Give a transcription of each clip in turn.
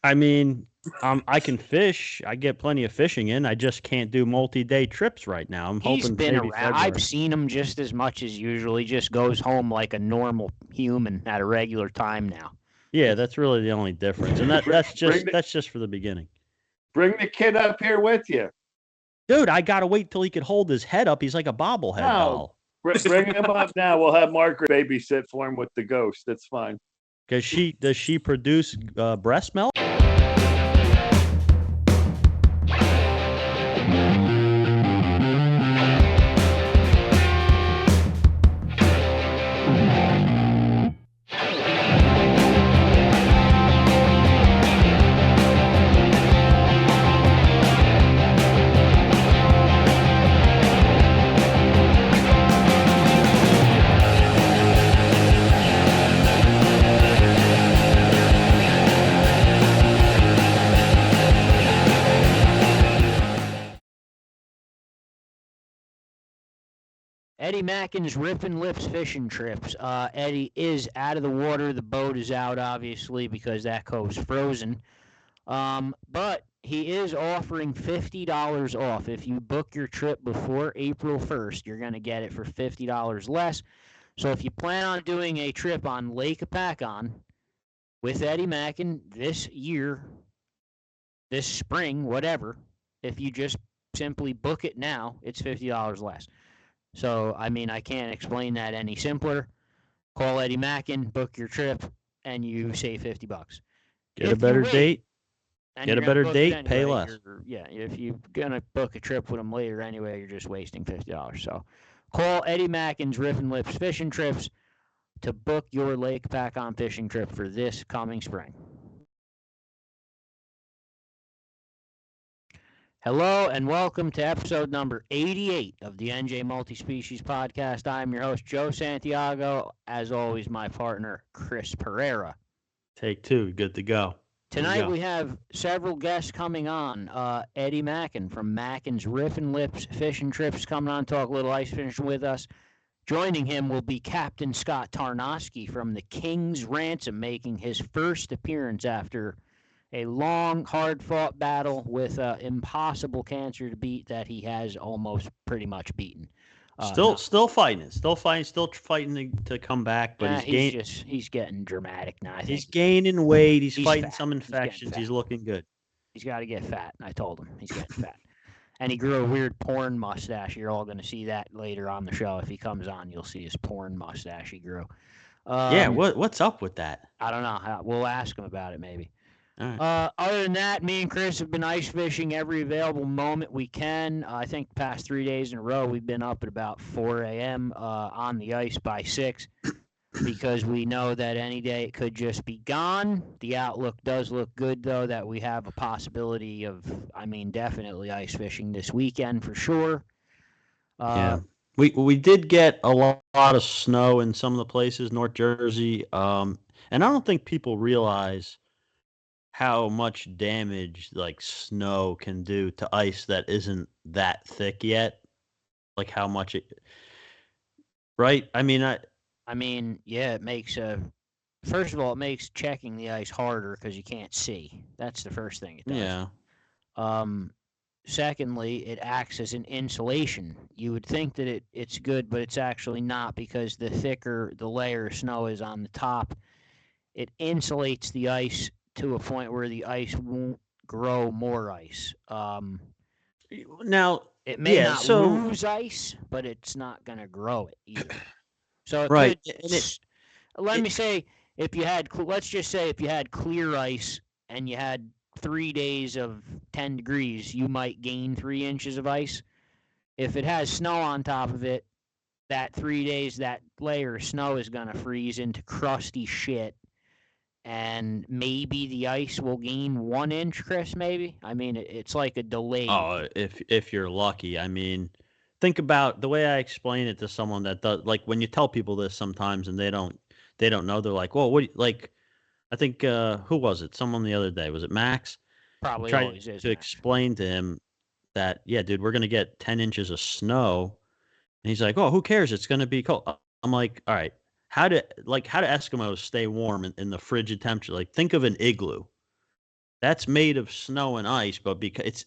I mean, I can fish. I get plenty of fishing in. I just can't do multi-day trips right now. I'm He's hoping been maybe around. I've February. seen him just as much as usual. He just goes home like a normal human at a regular time now. Yeah, that's really the only difference, and Bring, bring the that's just for the beginning. bring the kid up here with you. Dude, I gotta wait till he could hold his head up. He's like a bobblehead No, doll. bring him up now. We'll have Margaret babysit for him with the ghost. That's fine. Does she produce breast milk? Eddie Mackin's Rippin' Lips fishing trips. Eddie is out of the water. The boat is out, obviously, because that cove's frozen. But he is offering $50 off. If you book your trip before April 1st, you're going to get it for $50 less. So if you plan on doing a trip on Lake Hopatcong with Eddie Mackin this year, this spring, whatever, if you just simply book it now, it's $50 less. So, I mean, I can't explain that any simpler. Call Eddie Mackin, book your trip, and you save $50. Get a better date. Get a better date, anyway, pay less. Yeah, if you're going to book a trip with him later anyway, you're just wasting $50. So call Eddie Mackin's Riffin' Lips Fishing Trips to book your Lake Hopatcong fishing trip for this coming spring. Hello and welcome to episode number 88 of the NJ Multi-Species Podcast. I'm your host, Joe Santiago. As always, my partner, Chris Pereira. Take two. Good to go. Tonight we have several guests coming on. Eddie Mackin from Mackin's Riffin' Lips Fishing Trips coming on, talk a little ice fishing with us. Joining him will be Captain Scott Tarnoski from the King's Ransom, making his first appearance after a long, hard-fought battle with impossible cancer to beat that he has almost pretty much beaten. Still fighting, still fighting to come back, but he's getting dramatic now. He's gaining weight. He's fighting fat. some infections. He's looking good. He's got to get fat. I told him he's getting fat. And he grew a weird porn mustache. You're all going to see that later on the show. If he comes on, you'll see his porn mustache he grew. Yeah, what's up with that? I don't know. We'll ask him about it maybe. Right. Other than that, me and Chris have been ice fishing every available moment we can. I think the past 3 days in a row, we've been up at about 4 a.m. On the ice by 6 because we know that any day it could just be gone. The outlook does look good, though, that we have a possibility of, definitely ice fishing this weekend for sure. Yeah. We did get a lot of snow in some of the places, North Jersey, and I don't think people realize how much damage like snow can do to ice that isn't that thick yet. Like how much it, right? Yeah, it makes first of all, it makes checking the ice harder because you can't see. That's the first thing it does. Yeah. Secondly, it acts as an insulation. You would think that it's good, but it's actually not because the thicker the layer of snow is on the top, it insulates the ice to a point where the ice won't grow more ice. Now, it may not lose ice, but it's not going to grow it either. So right. Let me say, let's just say if you had clear ice and you had 3 days of 10 degrees, you might gain 3 inches of ice. If it has snow on top of it, that 3 days, that layer of snow is going to freeze into crusty shit. And maybe the ice will gain 1 inch, Chris, maybe? It's like a delay. Oh, if you're lucky. Think about the way I explain it to someone that does, like when you tell people this sometimes and they don't know, they're like, well, I think, who was it? Someone the other day, was it Max? Probably always is. To explain to him that, yeah, dude, we're going to get 10 inches of snow. And he's like, oh, who cares? It's going to be cold. I'm like, all right. How do Eskimos stay warm in the frigid temperature? Like, think of an igloo. that's made of snow and ice, but because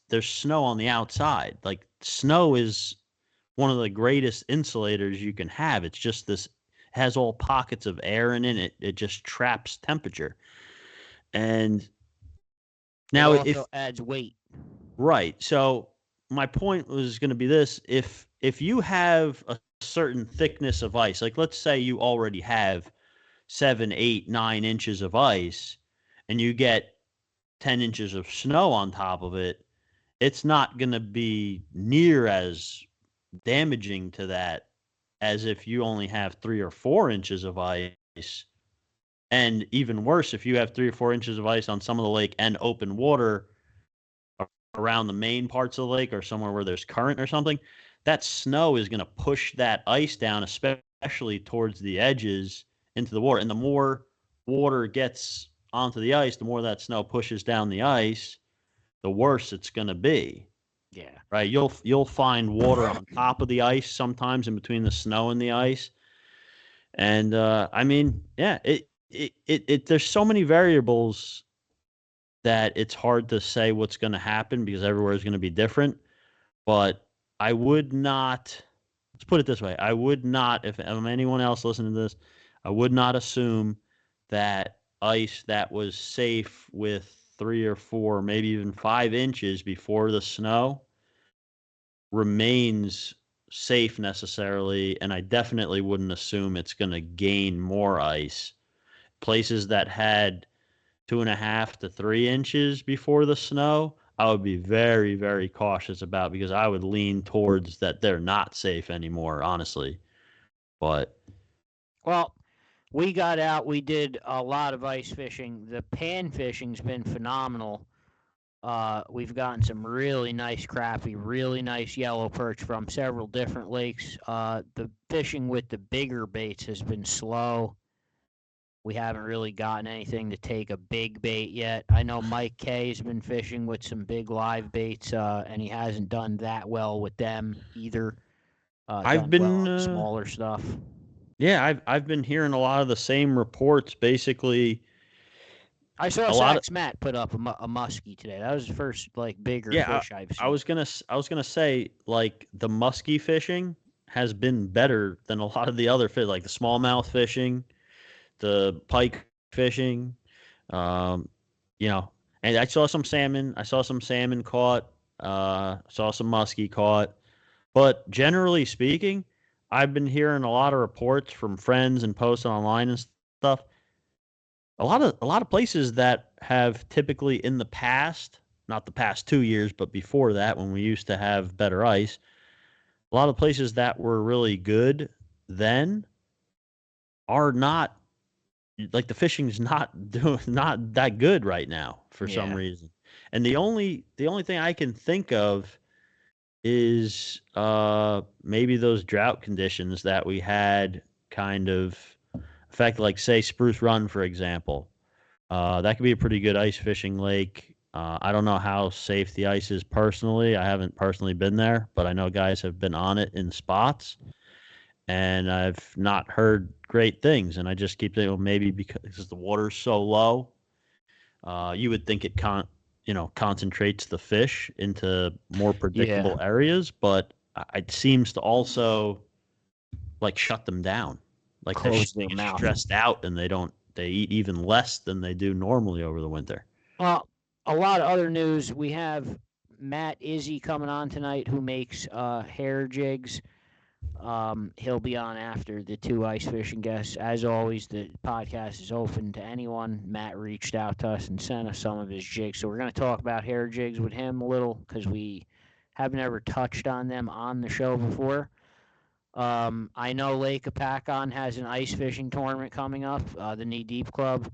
there's snow on the outside. Like snow is one of the greatest insulators you can have. It's just this has all pockets of air in it. It just traps temperature. And now it also adds weight. Right. So my point was going to be this: if you have a certain thickness of ice, like let's say you already have 7, 8, 9 inches of ice, and you get 10 inches of snow on top of it, it's not going to be near as damaging to that as if you only have 3 or 4 inches of ice. And even worse, if you have 3 or 4 inches of ice on some of the lake and open water around the main parts of the lake or somewhere where there's current or something, that snow is going to push that ice down, especially towards the edges into the water. And the more water gets onto the ice, the more that snow pushes down the ice, the worse it's going to be. Yeah. Right. You'll find water on top of the ice sometimes in between the snow and the ice. And I mean, yeah, it there's so many variables that it's hard to say what's going to happen because everywhere is going to be different. But I would not, let's put it this way, I would not, if anyone else listening to this, I would not assume that ice that was safe with 3 or 4, maybe even 5 inches before the snow remains safe necessarily. And I definitely wouldn't assume it's going to gain more ice. Places that had 2.5 to 3 inches before the snow, I would be very, very cautious about because I would lean towards that they're not safe anymore, honestly. But Well, we got out. We did a lot of ice fishing. The pan fishing's been phenomenal. We've gotten some really nice crappie, really nice yellow perch from several different lakes. The fishing with the bigger baits has been slow. We haven't really gotten anything to take a big bait yet. I know Mike K has been fishing with some big live baits, and he hasn't done that well with them either. I've Done well been, on smaller stuff. yeah, I've been hearing a lot of the same reports. Basically, I saw a lot of, Sax Matt put up a muskie today. That was the first bigger yeah, fish I've seen. I was gonna say like the musky fishing has been better than a lot of the other fish, like the smallmouth fishing, the pike fishing. Um, you know, and I saw some salmon. I saw some salmon caught. Saw some muskie caught. But generally speaking, I've been hearing a lot of reports from friends and posts online and stuff. A lot of places that have typically in the past, not the past 2 years, but before that, when we used to have better ice, a lot of places that were really good then are not, like the fishing's not that good right now for some Yeah. reason. And the only thing I can think of is maybe those drought conditions that we had kind of affect, like say Spruce Run, for example. That could be a pretty good ice fishing lake. I don't know how safe the ice is personally. I haven't personally been there, but I know guys have been on it in spots, and I've not heard great things. And I just keep thinking, well, maybe because the water's so low, you would think it concentrates the fish into more predictable areas, but it seems to also like shut them down. Like Close they their get mouth. stressed out and they eat even less than they do normally over the winter. Well, a lot of other news. We have Matt Izzi coming on tonight, who makes hair jigs. He'll be on after the two ice fishing guests. As always, the podcast is open to anyone. Matt reached out to us and sent us some of his jigs. So we're going to talk about hair jigs with him a little because we haven't ever touched on them on the show before. I know Lake Hopatcong has an ice fishing tournament coming up, the Knee Deep Club.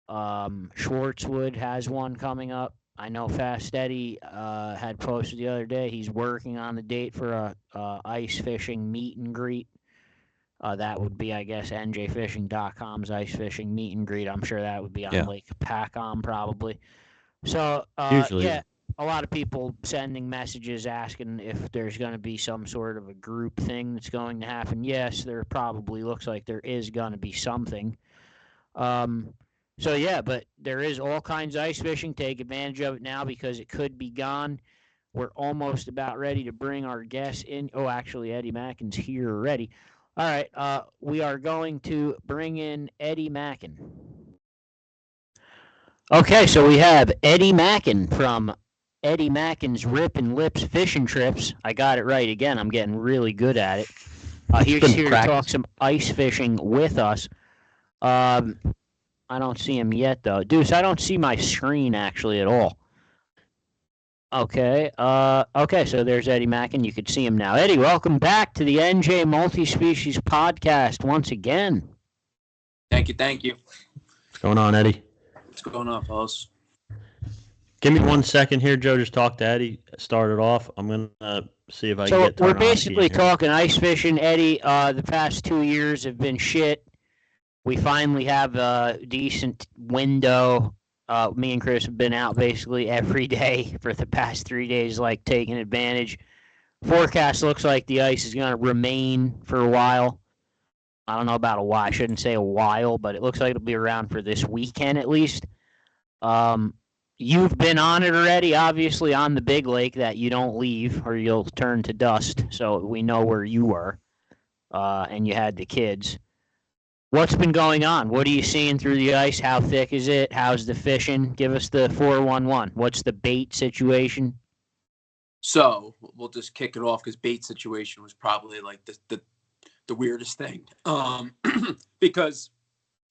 Schwartzwood has one coming up. I know Fast Eddie had posted the other day. He's working on the date for a ice fishing meet and greet. That would be, I guess, njfishing.com's ice fishing meet and greet. I'm sure that would be on Lake Hopatcong probably. So, Usually, yeah, a lot of people sending messages asking if there's going to be some sort of a group thing that's going to happen. Yes, there probably looks like there is going to be something. So yeah, but there is all kinds of ice fishing. Take advantage of it now because it could be gone. We're almost about ready to bring our guests in. Oh, actually, Eddie Mackin's here already. All right, we are going to bring in Eddie Mackin. Okay, so we have Eddie Mackin from Eddie Mackin's Rip and Lips Fishing Trips. I got it right again. I'm getting really good at it. He's here to talk some ice fishing with us. I don't see him yet, though. Deuce, I don't see my screen actually at all. Okay. Okay, so there's Eddie Mackin. You could see him now. Eddie, welcome back to the NJ Multi-Species Podcast once again. Thank you. Thank you. What's going on, Eddie? What's going on, fellas? Give me 1 second here, Joe. Just talk to Eddie. Start it off. I'm going to see if I can get So we're Tarnoski basically here. talking ice fishing, Eddie. The past 2 years have been shit. We finally have a decent window. Me and Chris have been out basically every day for the past 3 days, like taking advantage. Forecast looks like the ice is going to remain for a while. I don't know about a while. I shouldn't say a while, but it looks like it'll be around for this weekend at least. You've been on it already, obviously, on the big lake that you don't leave or you'll turn to dust. So we know where you were, and you had the kids. What's been going on? What are you seeing through the ice? How thick is it? How's the fishing? Give us the 411. What's the bait situation? So we'll just kick it off because bait situation was probably like the weirdest thing. Because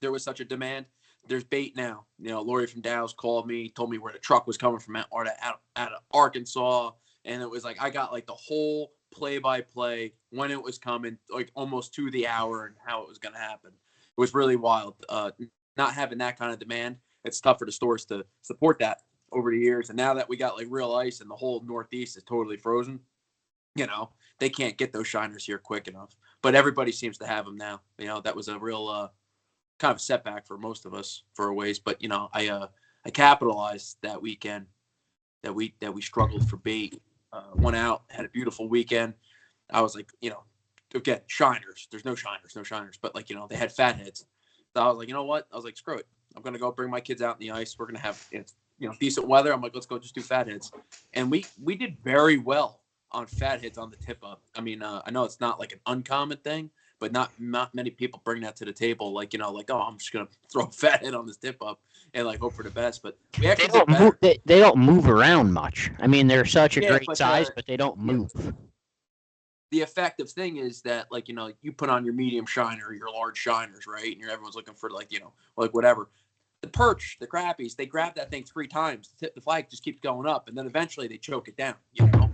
there was such a demand. There's bait now. You know, Lori from Dallas called me, told me where the truck was coming from out of Arkansas, and it was like I got like the whole play-by-play when it was coming, like almost to the hour and how it was going to happen. It was really wild. Not having that kind of demand, it's tough for the stores to support that over the years. And now that we got like real ice and the whole Northeast is totally frozen, you know, they can't get those shiners here quick enough. But everybody seems to have them now. You know, that was a real kind of a setback for most of us for a ways. But you know, I capitalized that weekend that we struggled for bait. Went out, had a beautiful weekend. I was like, you know, again, shiners. There's no shiners. But like, you know, they had fatheads. So I was like, you know what? I was like, screw it. I'm gonna go bring my kids out in the ice. We're gonna have decent weather. I'm like, let's go just do fatheads. And we did very well on fatheads on the tip up. I mean, I know it's not like an uncommon thing, but not many people bring that to the table. Like, you know, like, oh, I'm just gonna throw a fathead on this tip up and like hope for the best. But we actually they don't move around much. I mean, they're such a great size, but they don't move. The effective thing is that, like, you know, you put on your medium shiner, your large shiners, right? And everyone's looking for like, you know, like whatever. The perch, the crappies, they grab that thing 3 times. The flag just keeps going up, and then eventually they choke it down. You know,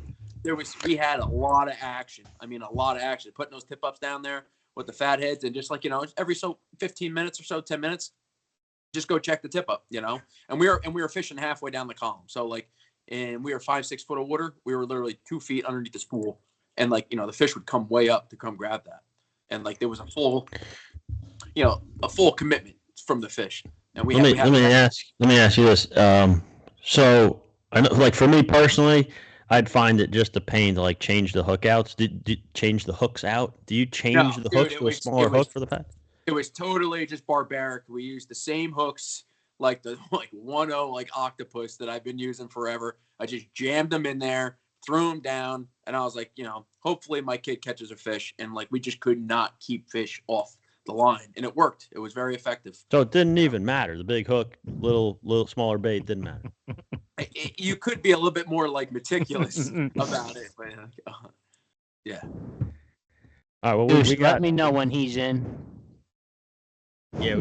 we had a lot of action. I mean, a lot of action. Putting those tip ups down there with the fatheads, and just like, you know, every 15 minutes or so, 10 minutes, just go check the tip up. You know, and we were fishing halfway down the column. So like, and we were 5-6 foot of water. We were literally 2 feet underneath the spool, and like, you know, the fish would come way up to come grab that, and like there was a full commitment from the fish. And let me ask you this. So I know, like for me personally, I'd find it just a pain to like change the hook outs. Did you change the hooks out? Do you change the hooks to a smaller hook for the pad? It was totally just barbaric. We used the same hooks, like the 1.0 like octopus that I've been using forever. I just jammed them in there, threw them down, and I was like, you know, hopefully my kid catches a fish. And like we just could not keep fish off the line, and it worked. It was very effective. So it didn't even matter. The big hook, little smaller bait didn't matter. You could be a little bit more like meticulous about it, but yeah. All right, well, let me know when he's in. Yeah,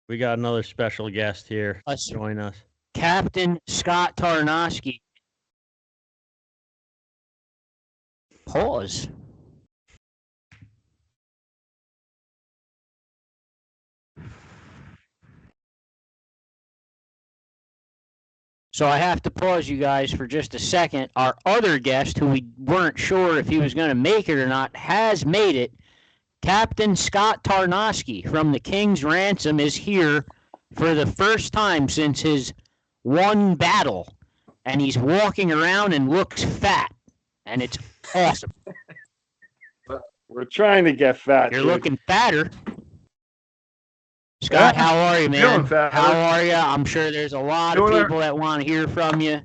we got another special guest here. Join us, Captain Scott Tarnoski. Pause. So I have to pause you guys for just a second. Our other guest, who we weren't sure if he was going to make it or not, has made it. Captain Scott Tarnoski from the King's Ransom is here for the first time since his one battle. And he's walking around and looks fat. And it's awesome. We're trying to get fat. You're looking fatter. Scott, Yeah, how are you, man? feeling fat. How are you? I'm sure there's a lot of Doing people that want to hear from you.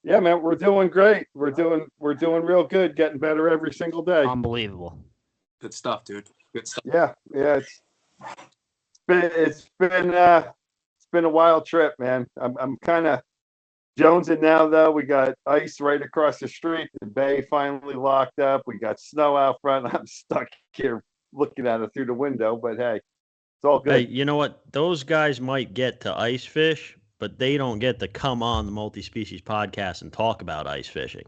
Yeah, man, we're doing great. We're doing real good, getting better every single day. Unbelievable. Good stuff, dude. Good stuff. Yeah, it's been a wild trip, man. I'm kind of jonesing now, though. We got ice right across the street. The bay finally locked up. We got snow out front. I'm stuck here looking at it through the window, but hey, it's all Hey, good. you know what? Those guys might get to ice fish, but they don't get to come on the Multi-Species podcast and talk about ice fishing.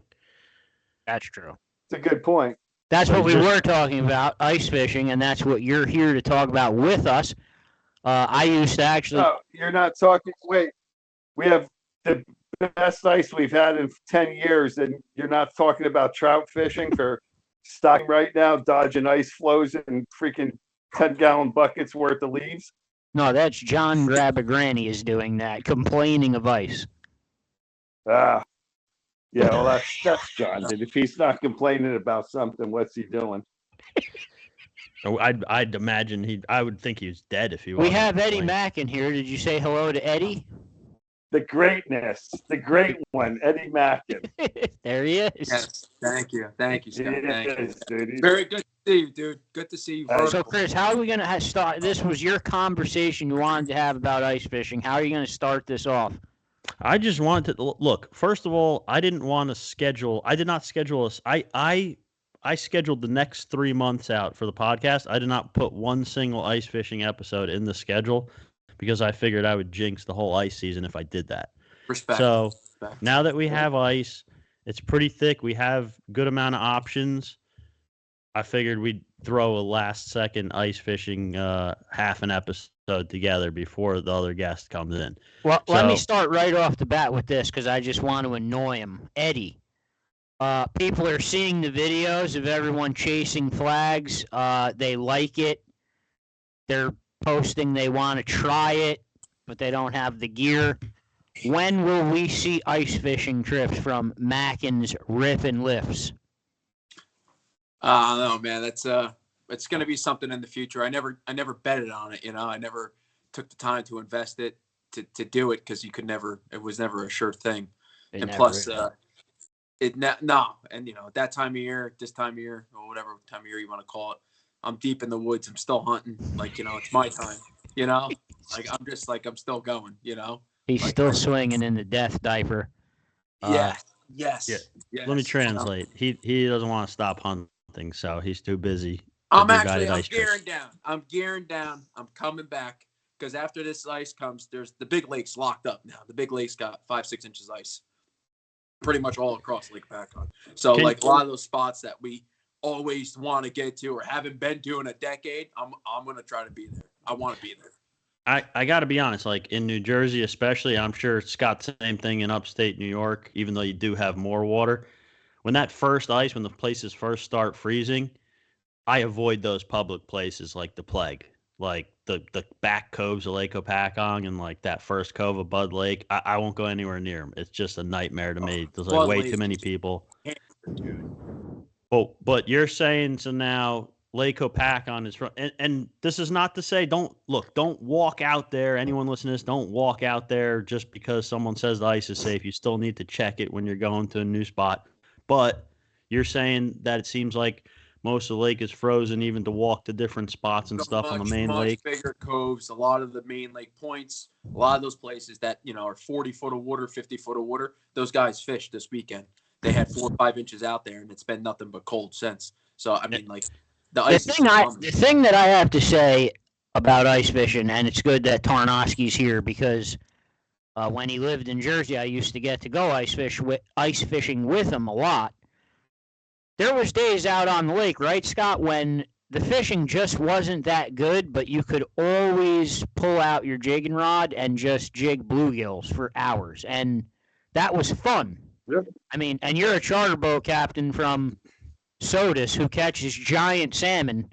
That's true. It's a good point. That's what we Just- were talking about, ice fishing, and that's what you're here to talk about with us. I used to actually. No, you're not talking. Wait, we have the best ice we've had in 10 years, and you're not talking about trout fishing for stocking right now, dodging ice flows and freaking 10-gallon buckets worth of leaves. No, that's John Grabagranny is doing that, complaining of ice. Ah, yeah, well, that's John. And if he's not complaining about something, what's he doing? I'd imagine I would think he was dead if he was. We have Eddie Mackin here. Did you say hello to Eddie? The greatness, the great one, Eddie Mackin. There he is. Yes. Thank you, Scott. Thank you. Yes, dude. Very good to see you, dude. Good to see you. So, Chris, how are we going to start? This was your conversation you wanted to have about ice fishing. How are you going to start this off? I just wanted to look. First of all, I did not schedule us. I scheduled the next 3 months out for the podcast. I did not put one single ice fishing episode in the schedule because I figured I would jinx the whole ice season if I did that. Respect. So now that we have ice, it's pretty thick. We have good amount of options. I figured we'd throw a last-second ice fishing half an episode together before the other guest comes in. Well, let me start right off the bat with this because I just want to annoy him. Eddie, people are seeing the videos of everyone chasing flags. They like it. They're posting they want to try it, but they don't have the gear. When will we see ice fishing trips from Mackin's Riff and Lifts? No, man, that's it's going to be something in the future. I never betted on it. I never took the time to invest it to do it because it was never a sure thing. And plus, no, and that time of year, this time of year, or whatever time of year you want to call it, I'm deep in the woods. I'm still hunting. Like, it's my time, like I'm still going, He's still swinging in the death diaper. Yes. Yeah. Let me translate. He doesn't want to stop hunting, so he's too busy. I'm gearing down. I'm coming back because after this ice comes, there's the big lake's locked up now. The big lake's got 5-6 inches ice, pretty much all across Lake Hopatcong. So a lot of those spots that we always want to get to or haven't been to in a decade, I'm going to try to be there. I want to be there. I got to be honest, like in New Jersey especially, I'm sure it's got the same thing in upstate New York, even though you do have more water. When that first ice, when the places first start freezing, I avoid those public places like the plague, like the back coves of Lake Hopatcong and like that first cove of Bud Lake. I won't go anywhere near them. It's just a nightmare to me. There's like way too many people. Oh, but you're saying so now Lake Hopatcong is from, and this is not to say don't walk out there. Anyone listening to this, don't walk out there just because someone says the ice is safe. You still need to check it when you're going to a new spot. But you're saying that it seems like most of the lake is frozen, even to walk to different spots and stuff on the main lake. Bigger coves, a lot of the main lake points, a lot of those places that are 40 foot of water, 50 foot of water. Those guys fished this weekend. They had 4 or 5 inches out there, and it's been nothing but cold since. So I mean, like the thing that I have to say about ice fishing, and it's good that Tarnoski's here because when he lived in Jersey, I used to get to go ice fishing with him a lot. There was days out on the lake, right, Scott, when the fishing just wasn't that good, but you could always pull out your jigging rod and just jig bluegills for hours, and that was fun. Yep. I mean, and you're a charter boat captain from Sodus who catches giant salmon,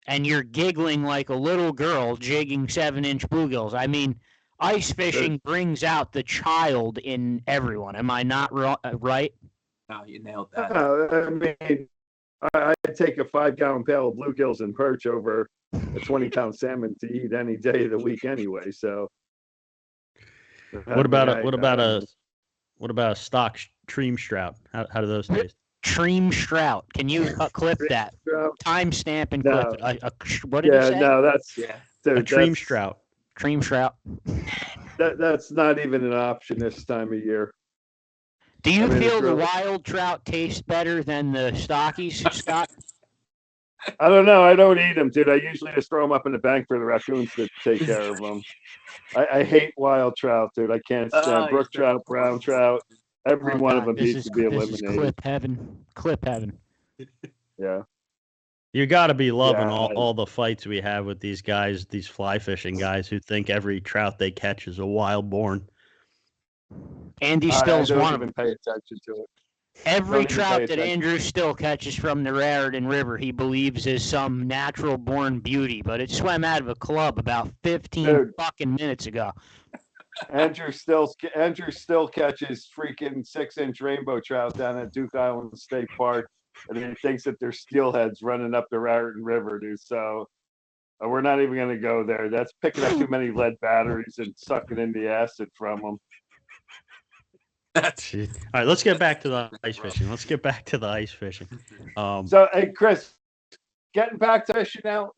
and you're giggling like a little girl jigging 7-inch bluegills. I mean, ice fishing brings out the child in everyone. Am I not right? No, you nailed that. I mean, I'd take a 5-gallon pail of bluegills and perch over a 20-pound salmon to eat any day of the week anyway. So What about a stock stream trout? How do those taste? Tream Strout. Can you clip that? Timestamp and clip No. it. What did you say? No, that's dude, A tream trout. Tream Strout. That's not even an option this time of year. Do you feel the wild trout tastes better than the stockies, Scott? I don't know. I don't eat them, dude. I usually just throw them up in the bank for the raccoons to take care of them. I hate wild trout, dude. I can't stand brook trout, brown trout. Every one of them needs to be eliminated. This is clip heaven. Clip heaven. Yeah. You got to be loving all the fights we have with these guys, these fly fishing guys who think every trout they catch is a wild born. Andy Still's one of them. Pay attention to it. Every trout that Andrew Still catches from the Raritan River, he believes is some natural-born beauty, but it swam out of a club about 15 fucking minutes ago. Andrew Still catches freaking 6-inch rainbow trout down at Duke Island State Park, and he thinks that they're steelheads running up the Raritan River, dude. So we're not even going to go there. That's picking up too many lead batteries and sucking in the acid from them. All right, let's get back to the ice fishing. So, hey, Chris, getting back to fishing now,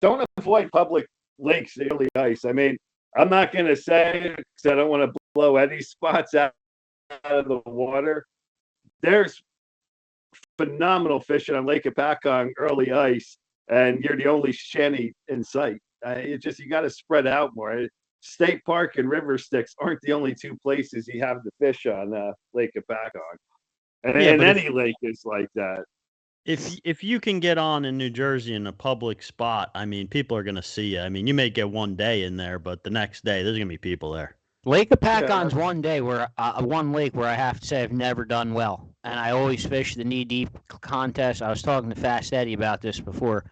don't avoid public lakes, daily ice. I mean, I'm not going to say because I don't want to blow any spots out of the water. There's phenomenal fishing on Lake Hopatcong early ice, and you're the only shanty in sight. You got to spread out more. State Park and River Styx aren't the only two places you have to fish on Lake Hopatcong. And any lake is like that. If you can get on in New Jersey in a public spot, I mean, people are going to see you. I mean, you may get one day in there, but the next day there's going to be people there. Lake Hopatcong's one lake where I have to say I've never done well. And I always fish the knee-deep contest. I was talking to Fast Eddie about this before.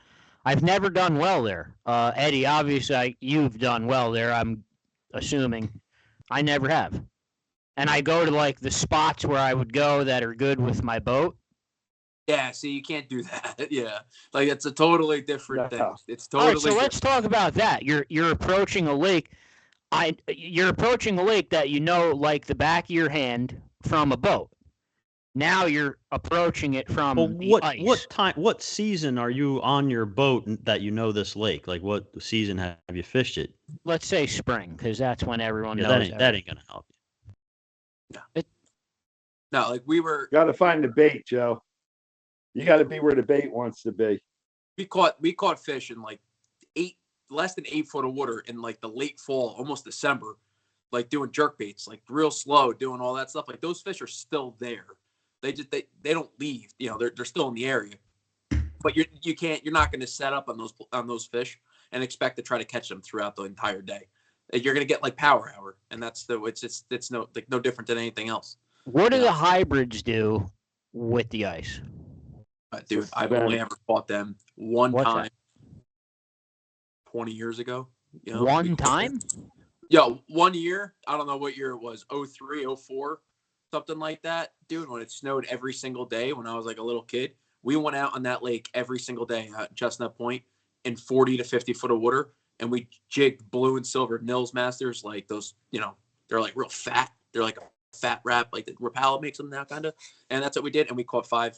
I've never done well there. Eddie, obviously, you've done well there, I'm assuming. I never have. And I go to, like, the spots where I would go that are good with my boat. Yeah, see, you can't do that. Yeah. Like, it's a totally different thing. It's totally All right, so let's talk about that. You're approaching a lake. You're approaching a lake that you know like the back of your hand from a boat. Now you're approaching it from the ice. What season are you on your boat that you know this lake? Like, what season have you fished it? Let's say spring, because that's when everyone knows. That ain't gonna help you. No, like we were. Got to find the bait, Joe. You got to be where the bait wants to be. We caught fish in like less than 8 foot of water in like the late fall, almost December, like doing jerk baits, like real slow, doing all that stuff. Like those fish are still there. They don't leave. You know, they're still in the area. But you're not going to set up on those fish and expect to try to catch them throughout the entire day. You're going to get like power hour, and it's no different than anything else. What do the hybrids do with the ice? Dude, I've only ever fought them one time. 20 years ago. You know, one time? Yo, 1 year. I don't know what year it was. 03, 04, something like that. Dude, when it snowed every single day when I was like a little kid, we went out on that lake every single day at Chestnut Point in 40 to 50 foot of water, and we jigged blue and silver Nils Masters, like those, you know, they're like real fat. They're like a fat wrap, like the Rapala makes them now, kind of. And that's what we did, and we caught 5,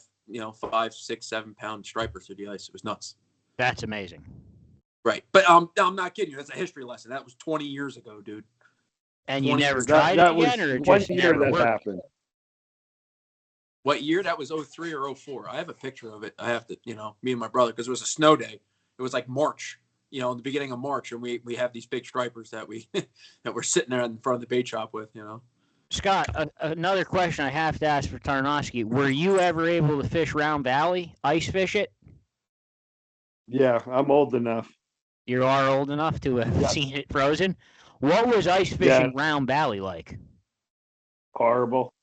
6, 7 pound stripers through the ice. It was nuts. That's amazing. Right. But I'm not kidding you. That's a history lesson. That was 20 years ago, dude. And you never tried it again, or one just year never that happened? What year? That was 03 or 04. I have a picture of it. I have to, me and my brother, because it was a snow day. It was like March, in the beginning of March, and we have these big stripers that we're sitting there in front of the bait shop with, Scott, another question I have to ask for Tarnoski. Were you ever able to fish Round Valley, ice fish it? Yeah, I'm old enough. You are old enough to have seen it frozen? What was ice fishing Round Valley like? Horrible.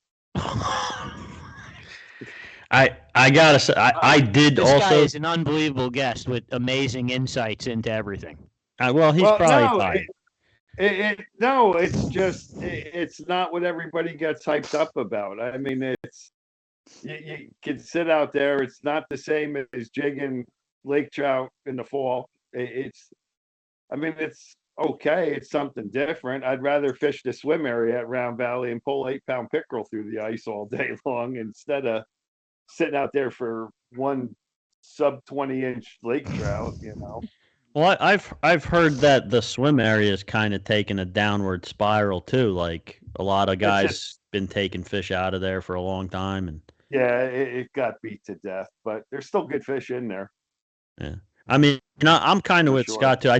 I gotta say, I did this also. This guy is an unbelievable guest with amazing insights into everything. Well, he's probably fine. No, it's just it's not what everybody gets hyped up about. I mean, it's you can sit out there. It's not the same as jigging lake trout in the fall. It's it's okay. It's something different. I'd rather fish the swim area at Round Valley and pull 8-pound pickerel through the ice all day long instead of sitting out there for one sub 20-inch lake trout. Well, I've heard that the swim area is kind of taking a downward spiral too. Like a lot of guys been taking fish out of there for a long time, and yeah, it got beat to death. But there's still good fish in there. yeah. I mean, I'm kind of with sure. Scott too. I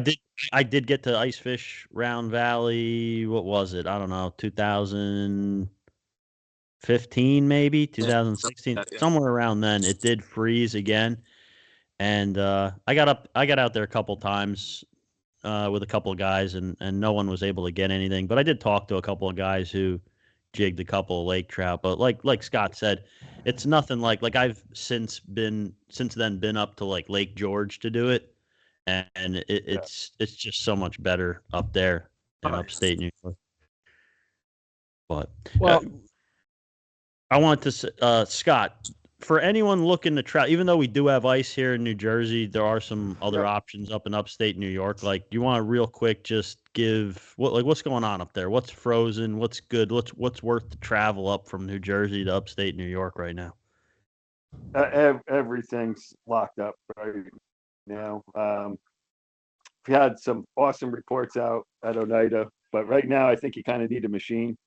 did get to ice fish Round Valley. What was it? I don't know, 2015 maybe, 2016, somewhere around then. It did freeze again, and I got out there a couple times with a couple of guys, and no one was able to get anything. But I did talk to a couple of guys who jigged a couple of lake trout. But like Scott said, it's nothing like I've since then been up to like Lake George to do it, and it's just so much better up there in upstate New York. But I want to Scott, for anyone looking to travel, even though we do have ice here in New Jersey, there are some other options up in upstate New York. Like, do you want to real quick just give what's going on up there? What's frozen? What's good? What's worth the travel up from New Jersey to upstate New York right now? Everything's locked up right now. We had some awesome reports out at Oneida, but right now I think you kind of need a machine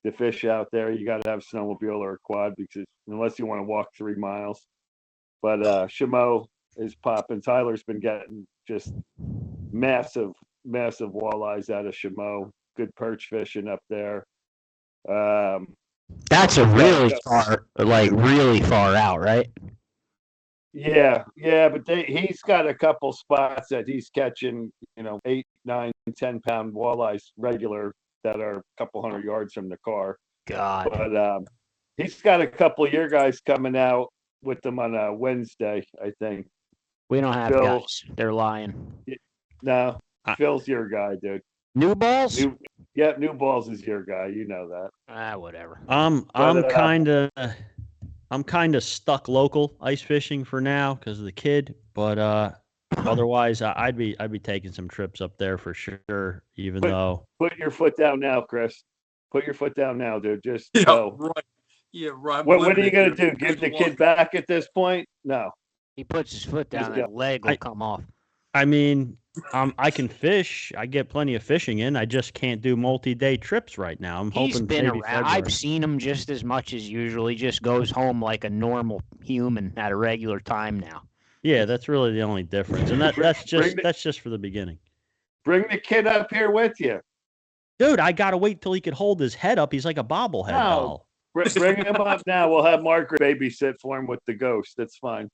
to fish out there. You got to have a snowmobile or a quad, because unless you want to walk 3 miles. But Chameau is popping. Tyler's been getting just massive walleyes out of Chameau. Good perch fishing up there. That's a really far out, right? Yeah, but he's got a couple spots that he's catching, 8, 9, 10-pound walleyes regular that are a couple hundred yards from the car. God. But he's got a couple of your guys coming out with them on a Wednesday, I think. We don't have guys. They're lying. No, Phil's your guy, dude. New Balls? New Balls is your guy. You know that. Whatever. I'm kind of stuck local ice fishing for now because of the kid, but otherwise I'd be taking some trips up there for sure. Put your foot down now, Chris. Put your foot down now, dude. Just go. Right. Yeah, right. What are you gonna do? Give the kid back at this point? No. He puts his foot down, that leg will come off. I mean, I can fish. I get plenty of fishing in. I just can't do multi-day trips right now. He's been around. I've seen him just as much as usual. He just goes home like a normal human at a regular time now. Yeah, that's really the only difference, and that's just for the beginning. Bring the kid up here with you, dude. I gotta wait till he could hold his head up. He's like a bobblehead doll. Bring him up now. We'll have Margaret babysit for him with the ghost. That's fine.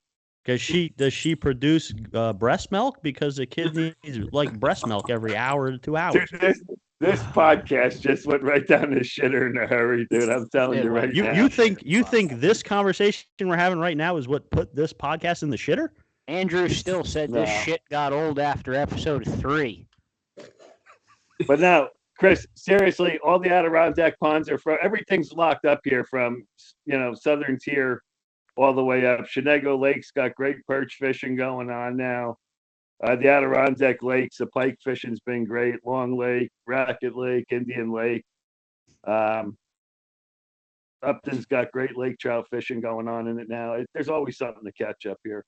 Does she produce breast milk? Because the kid needs like breast milk every hour to 2 hours. Dude, this podcast just went right down the shitter in a hurry, dude. I'm telling you right now. You think this conversation we're having right now is what put this podcast in the shitter? Andrew still said this shit got old after episode 3. But now, Chris, seriously, all the Adirondack ponds everything's locked up here from southern tier all the way up. Chinego Lake's got great perch fishing going on now. The Adirondack Lakes, the pike fishing's been great. Long Lake, Racket Lake, Indian Lake. Upton's got great lake trout fishing going on in it now. There's always something to catch up here.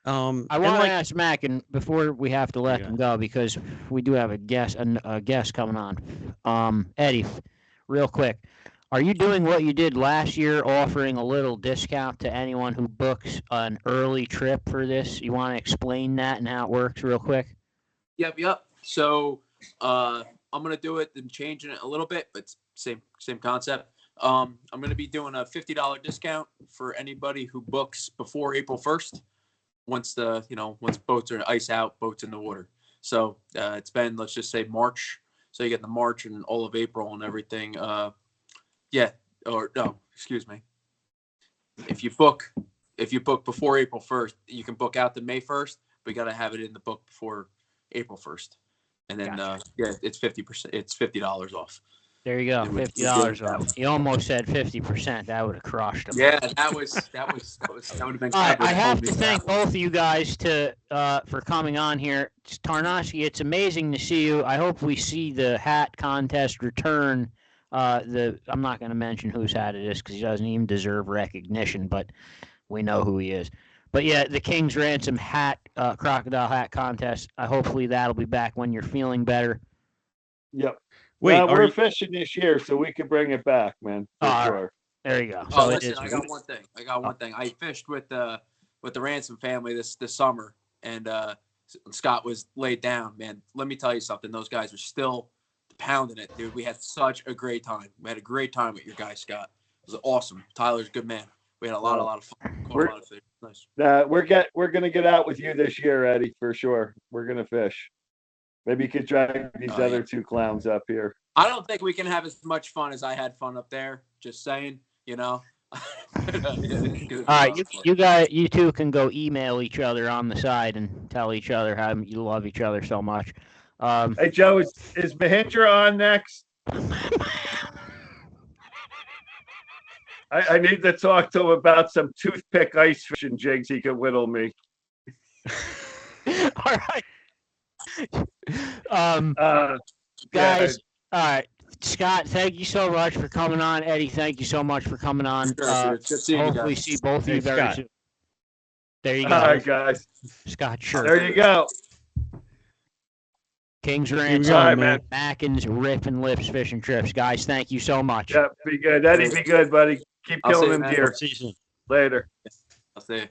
I want to ask Mackin before we have to let him go, because we do have a guest coming on. Eddie, real quick. Are you doing what you did last year, offering a little discount to anyone who books an early trip for this? You want to explain that and how it works real quick? Yep. So I'm going to do it and changing it a little bit, but same concept. I'm going to be doing a $50 discount for anybody who books before April 1st. Once boats are ice out, boats in the water. So it's been, let's just say March. So you get the March and all of April and everything. Excuse me. If you book before April 1st, you can book out to May 1st, but you got to have it in the book before April 1st. And then, it's 50%. It's $50 off. There you go, $50 off. He almost said 50%. That would have crushed him. Yeah, that would have been. All right, I have to thank both of you guys for coming on here. Tarnoski, it's amazing to see you. I hope we see the hat contest return. I'm not going to mention whose hat it is because he doesn't even deserve recognition, but we know who he is. But yeah, the King's Ransom hat, crocodile hat contest. Hopefully that'll be back when you're feeling better. Yep. Wait, we're fishing this year, so we can bring it back, man. For sure. There you go. Oh, So listen, I got one thing. I fished with the Ransom family this summer, and Scott was laid down. Man, let me tell you something. Those guys are still pounding it, dude. We had such a great time. We had a great time with your guy, Scott. It was awesome. Tyler's a good man. We had a lot of fun. Caught a lot of fish. Nice. We're gonna get out with you this year, Eddie, for sure. We're gonna fish. Maybe you could drag these other two clowns up here. I don't think we can have as much fun as I had fun up there. Just saying, All right, you two can go email each other on the side and tell each other how you love each other so much. Hey Joe, is Mahindra on next? I need to talk to him about some toothpick ice fishing jigs he could whittle me. All right. Guys, all right. Scott, thank you so much for coming on. Eddie, thank you so much for coming on. Hopefully see both of you very soon. There you go. All right, guys. Scott, sure. There you go. King's Ransom, Mackin's Rip and Lips Fishing Trips. Guys, thank you so much. Yeah, be good. Eddie, be good, buddy. Keep killing them deer. Later. I'll see you.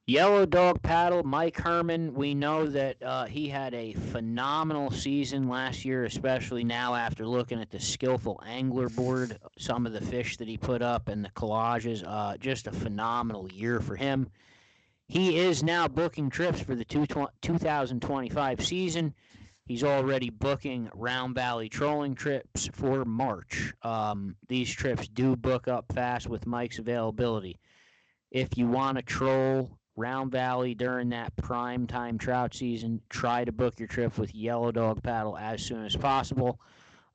Yellow Dog Paddle, Mike Herman, we know that he had a phenomenal season last year, especially now after looking at the Skillful Angler board, some of the fish that he put up and the collages. Just a phenomenal year for him. He is now booking trips for the 2025 season. He's already booking Round Valley trolling trips for March. These trips do book up fast with Mike's availability. If you want to troll Round Valley during that prime time trout season, try to book your trip with Yellow Dog Paddle as soon as possible.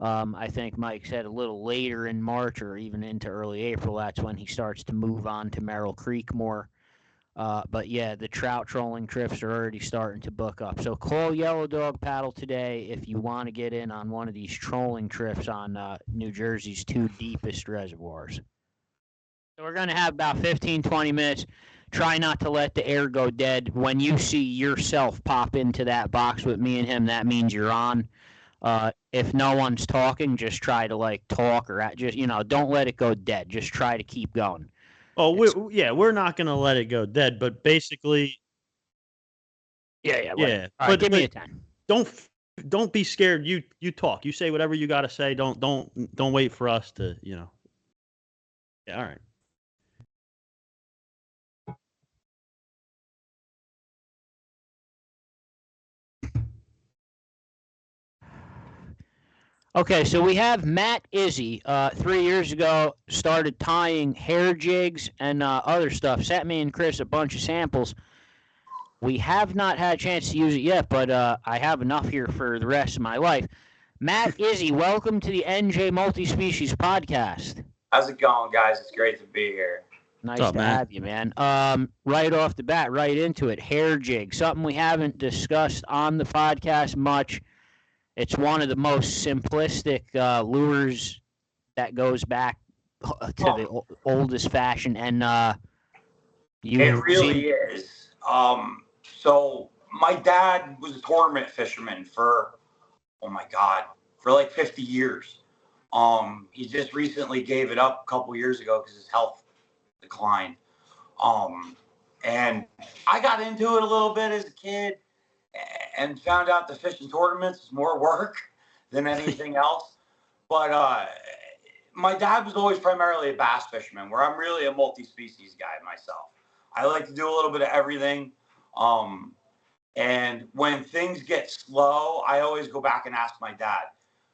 I think Mike said a little later in March or even into early April, that's when he starts to move on to Merrill Creek more. But yeah, the trout trolling trips are already starting to book up. So call Yellow Dog Paddle today if you want to get in on one of these trolling trips on New Jersey's two deepest reservoirs. So we're going to have about 15, 20 minutes. Try not to let the air go dead. When you see yourself pop into that box with me and him, that means you're on. If no one's talking, just try to talk or just, don't let it go dead. Just try to keep going. Oh, we're not going to let it go dead, but basically. Yeah. Yeah. All right, give me a 10. Don't be scared. You talk. You say whatever you got to say. Don't wait for us to, Yeah, all right. Okay, so we have Matt Izzi. 3 years ago, started tying hair jigs and other stuff. Sent me and Chris a bunch of samples. We have not had a chance to use it yet, but I have enough here for the rest of my life. Matt Izzi, welcome to the NJ Multi-Species Podcast. How's it going, guys? It's great to be here. Nice to have you, man. Right off the bat, right into it, hair jig, something we haven't discussed on the podcast much. It's one of the most simplistic lures that goes back to the oldest fashion, and it really is. So my dad was a tournament fisherman for like 50 years. He just recently gave it up a couple years ago because his health declined. And I got into it a little bit as a kid and found out the fishing tournaments is more work than anything else. But my dad was always primarily a bass fisherman, where I'm really a multi-species guy myself. I like to do a little bit of everything. And when things get slow, I always go back and ask my dad.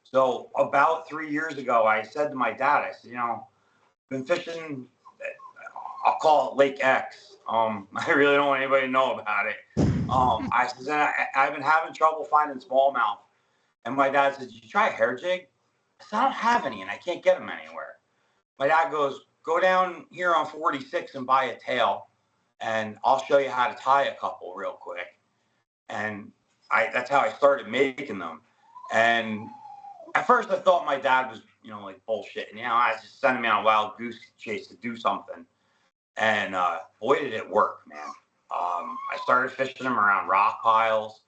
So about 3 years ago, I said to my dad, I said, I've been fishing, I'll call it Lake X. I really don't want anybody to know about it. I said, I've been having trouble finding smallmouth. And my dad said, did you try a hair jig? I said, I don't have any, and I can't get them anywhere. My dad goes, go down here on 46 and buy a tail, and I'll show you how to tie a couple real quick. And that's how I started making them. And at first I thought my dad was, like bullshit. And, I was just sending me on a wild goose chase to do something. And boy, did it work, man. I started fishing them around rock piles,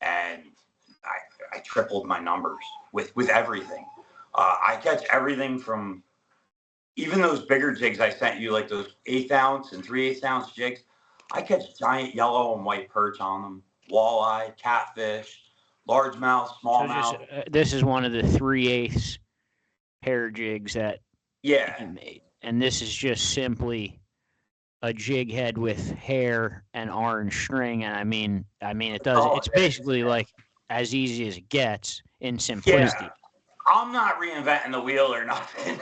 and I tripled my numbers with everything. I catch everything from even those bigger jigs I sent you, like those 1/8 ounce and 3/8 ounce jigs. I catch giant yellow and white perch on them, walleye, catfish, largemouth, smallmouth. So this is one of the 3/8 hair jigs that you made, and this is just simply a jig head with hair and orange string. And I mean, it does. It's basically like as easy as it gets in simplicity. Yeah. I'm not reinventing the wheel or nothing,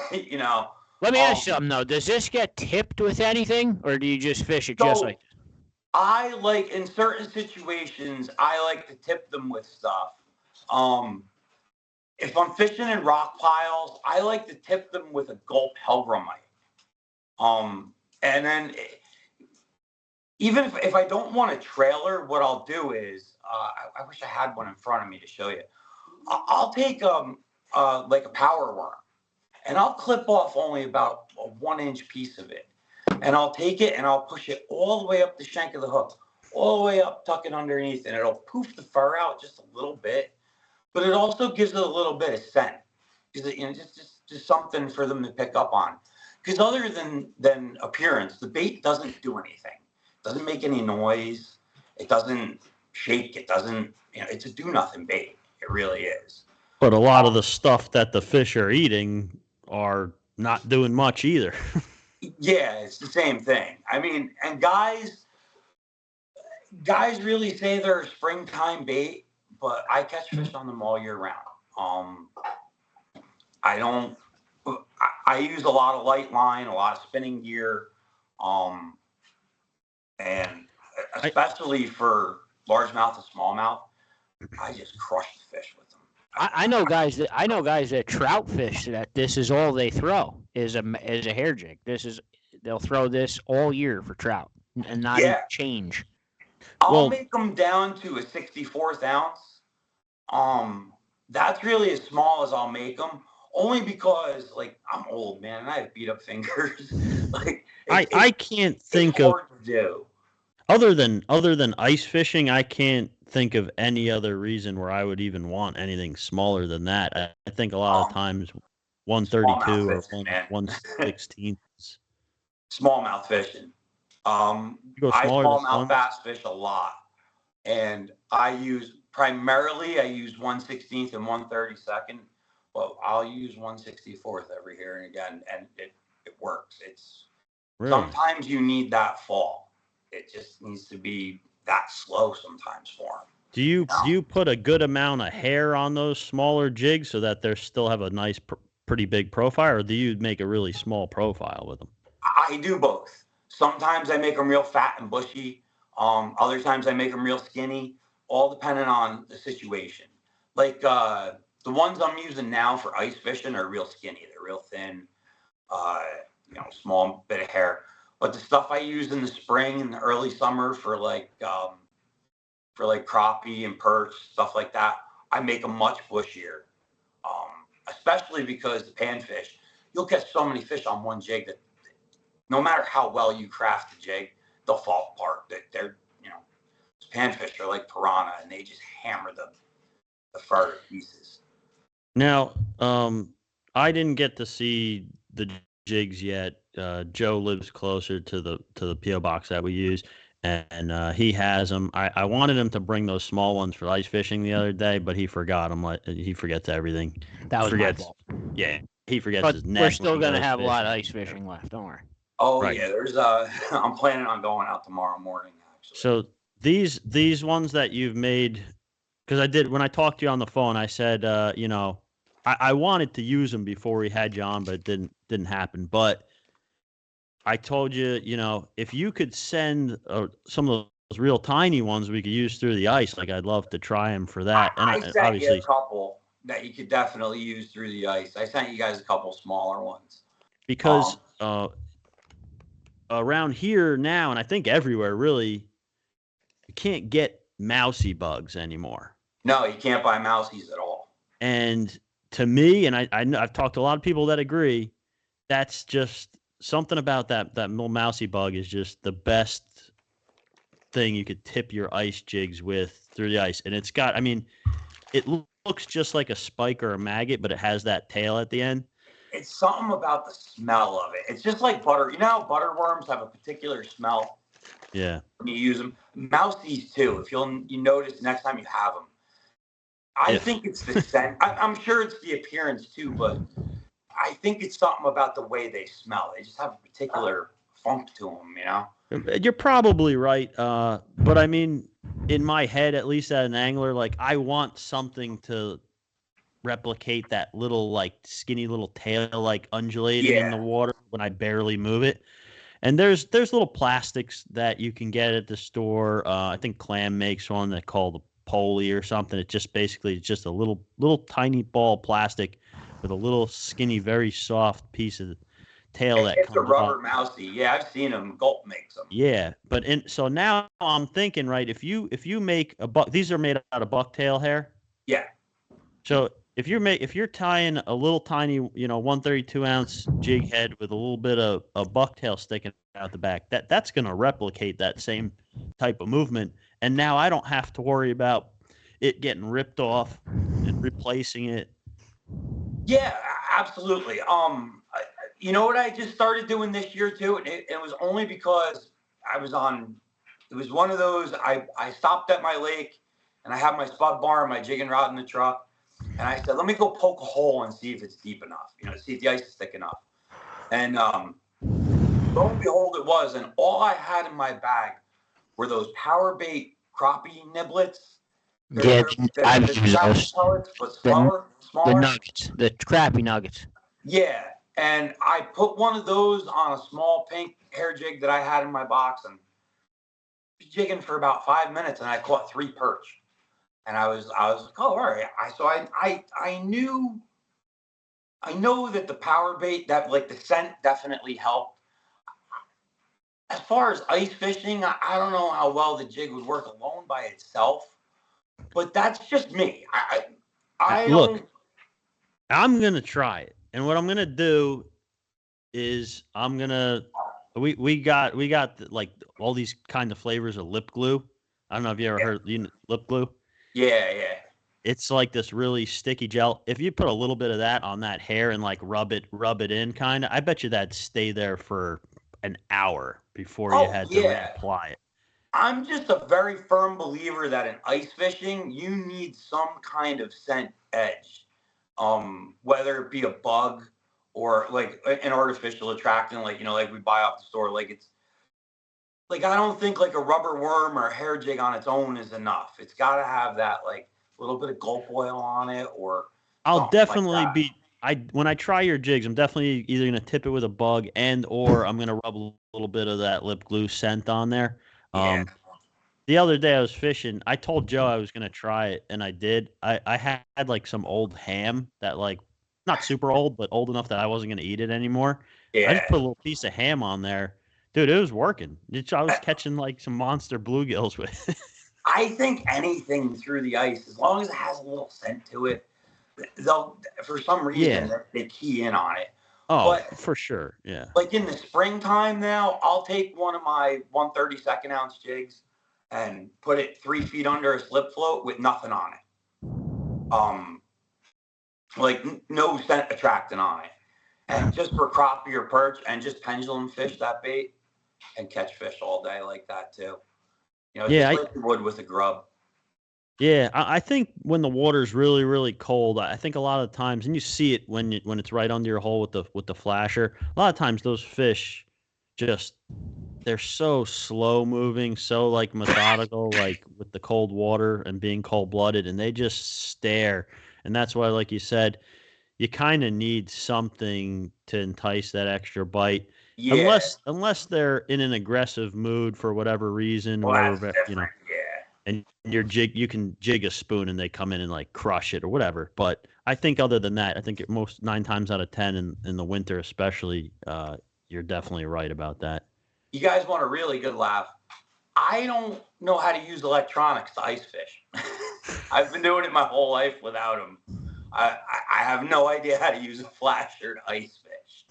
Let me ask you something though. Does this get tipped with anything, or do you just fish it just like this? I like, in certain situations, I like to tip them with stuff. If I'm fishing in rock piles, I like to tip them with a gulp Helgramite. And then even if I don't want a trailer, what I'll do is, I wish I had one in front of me to show you. I'll take like a power worm, and I'll clip off only about a 1-inch piece of it. And I'll take it and I'll push it all the way up the shank of the hook, all the way up, tuck it underneath, and it'll poof the fur out just a little bit. But it also gives it a little bit of scent, because just something for them to pick up on. Because other than appearance, the bait doesn't do anything. It doesn't make any noise. It doesn't shake. It doesn't. It's a do nothing bait. It really is. But a lot of the stuff that the fish are eating are not doing much either. Yeah, it's the same thing. I mean, and guys really say they're a springtime bait, but I catch fish on them all year round. I use a lot of light line, a lot of spinning gear, and especially for largemouth and smallmouth, I just crush the fish with them. I know guys that trout fish that this is all they throw is a hair jig. They'll throw this all year for trout and not even change. I'll make them down to a 64th ounce. That's really as small as I'll make them, only because like I'm old, man, and I have beat up fingers. Like I can't think of hard to do. Other than ice fishing, I can't think of any other reason where I would even want anything smaller than that. I think a lot of times 132 or 1/16. Smallmouth fishing. I smallmouth bass fish a lot, and I use 1/16 and 1/32, but I'll use 1/64 every here and again, and it works. It's really? Sometimes you need that fall. It just needs to be that slow sometimes for them. Do you put a good amount of hair on those smaller jigs so that they still have a nice, pretty big profile, or do you make a really small profile with them? I do both. Sometimes I make them real fat and bushy. Other times I make them real skinny, all depending on the situation. Like the ones I'm using now for ice fishing are real skinny. They're real thin, small bit of hair. But the stuff I use in the spring and the early summer for like crappie and perch, stuff like that, I make them much bushier. Especially because the panfish, you'll catch so many fish on one jig that no matter how well you craft the jig, they'll fall apart. They're panfish are like piranha, and they just hammer the fur to pieces. Now, I didn't get to see the jigs yet. Joe lives closer to the PO box that we use, and he has them. I wanted him to bring those small ones for ice fishing the other day, but he forgot them. He forgets everything. That was my fault. Yeah, he forgets but his net. We're still gonna have a lot of ice fishing left. Don't worry. Oh right. Yeah, there's I'm planning on going out tomorrow morning actually. So these ones that you've made, because when I talked to you on the phone, I said I wanted to use them before we had you on, but it didn't happen. But I told you, if you could send some of real tiny ones we could use through the ice. Like I'd love to try them for that. And I sent you obviously a couple that you could definitely use through the ice. I sent you guys a couple smaller ones. because around here now, and I think everywhere really, you can't get mousy bugs anymore. No, you can't buy mousies at all. And to me, and I know I've talked to a lot of people that agree, that's just something about that little mousy bug is just the best thing you could tip your ice jigs with through the ice. And it's got, I mean, it looks just like a spike or a maggot, but it has that tail at the end. It's something about the smell of it. It's just like butter. You know how butterworms have a particular smell? Yeah. When you use them. Mousies too. If you notice next time you have them. I think it's the scent. I'm sure it's the appearance too, but I think it's something about the way they smell. They just have a particular funk to them, you know? You're probably right. But I mean, in my head, at least as an angler, like I want something to replicate that little like skinny little tail like undulating in the water when I barely move it. And there's little plastics that you can get at the store. I think Clam makes one that called the Poly or something. It just basically it's just a little tiny ball of plastic with a little skinny, very soft piece of tail that it's comes a rubber off. mousy. Yeah, I've seen them. Gulp makes them. Yeah, but so now I'm thinking, right? If you make a buck, these are made out of bucktail hair. Yeah. So if you're tying a little tiny, 132 ounce jig head with a little bit of a bucktail sticking out the back, that's going to replicate that same type of movement. And now I don't have to worry about it getting ripped off and replacing it. Yeah, absolutely. You know what I just started doing this year too? And it was only because it was one of those, I stopped at my lake and I have my spud bar and my jigging rod in the truck. And I said, let me go poke a hole and see if it's deep enough, see if the ice is thick enough. And lo and behold, it was. And all I had in my bag were those power bait crappie niblets. Yeah, I've used those. Pellets, but The smaller. nuggets, the crappy nuggets. Yeah. And I put one of those on a small pink hair jig that I had in my box and jigging for about 5 minutes and I caught 3 perch. And I was like, oh, all right. I know that the power bait, that like the scent definitely helped. As far as ice fishing, I don't know how well the jig would work alone by itself, but that's just me. Look, I'm going to try it. And what I'm going to do is we got like all these kind of flavors of lip glue. I don't know if you ever heard lip glue. Yeah. It's like this really sticky gel. If you put a little bit of that on that hair and like rub it in kind of, I bet you that'd stay there for an hour before you had to reapply it. I'm just a very firm believer that in ice fishing, you need some kind of scent edge. Whether it be a bug or like an artificial attractant, like we buy off the store, like it's like I don't think like a rubber worm or a hair jig on its own is enough. It's got to have that like a little bit of gulp oil on it, or I'll definitely when I try your jigs, I'm definitely either gonna tip it with a bug or I'm gonna rub a little bit of that lip glue scent on there. Yeah. The other day I was fishing. I told Joe I was going to try it, and I did. I had like some old ham that like not super old, but old enough that I wasn't going to eat it anymore. Yeah. I just put a little piece of ham on there. Dude, it was working. I was catching like some monster bluegills with it. I think anything through the ice, as long as it has a little scent to it, they'll, for some reason, they key in on it. Oh, but, for sure, yeah. Like in the springtime now, I'll take one of my 132nd ounce jigs and put it 3 feet under a slip float with nothing on it. Like no scent attractant on it. And just for crappie or perch and just pendulum fish that bait and catch fish all day like that too. Just like you would with a grub. Yeah, I think when the water's really, really cold, I think a lot of times, and you see it when it's right under your hole with the flasher, a lot of times those fish they're so slow moving, so like methodical, like with the cold water and being cold blooded, and they just stare. And that's why, like you said, you kind of need something to entice that extra bite. Yeah. Unless they're in an aggressive mood for whatever reason, Well, or that's you know, different. Yeah. and you can jig a spoon and they come in and like crush it or whatever. But I think other than that, I think most 9 times out of 10 in the winter especially, you're definitely right about that. You guys want a really good laugh? I don't know how to use electronics to ice fish. I've been doing it my whole life without them. I have no idea how to use a flasher to ice fish.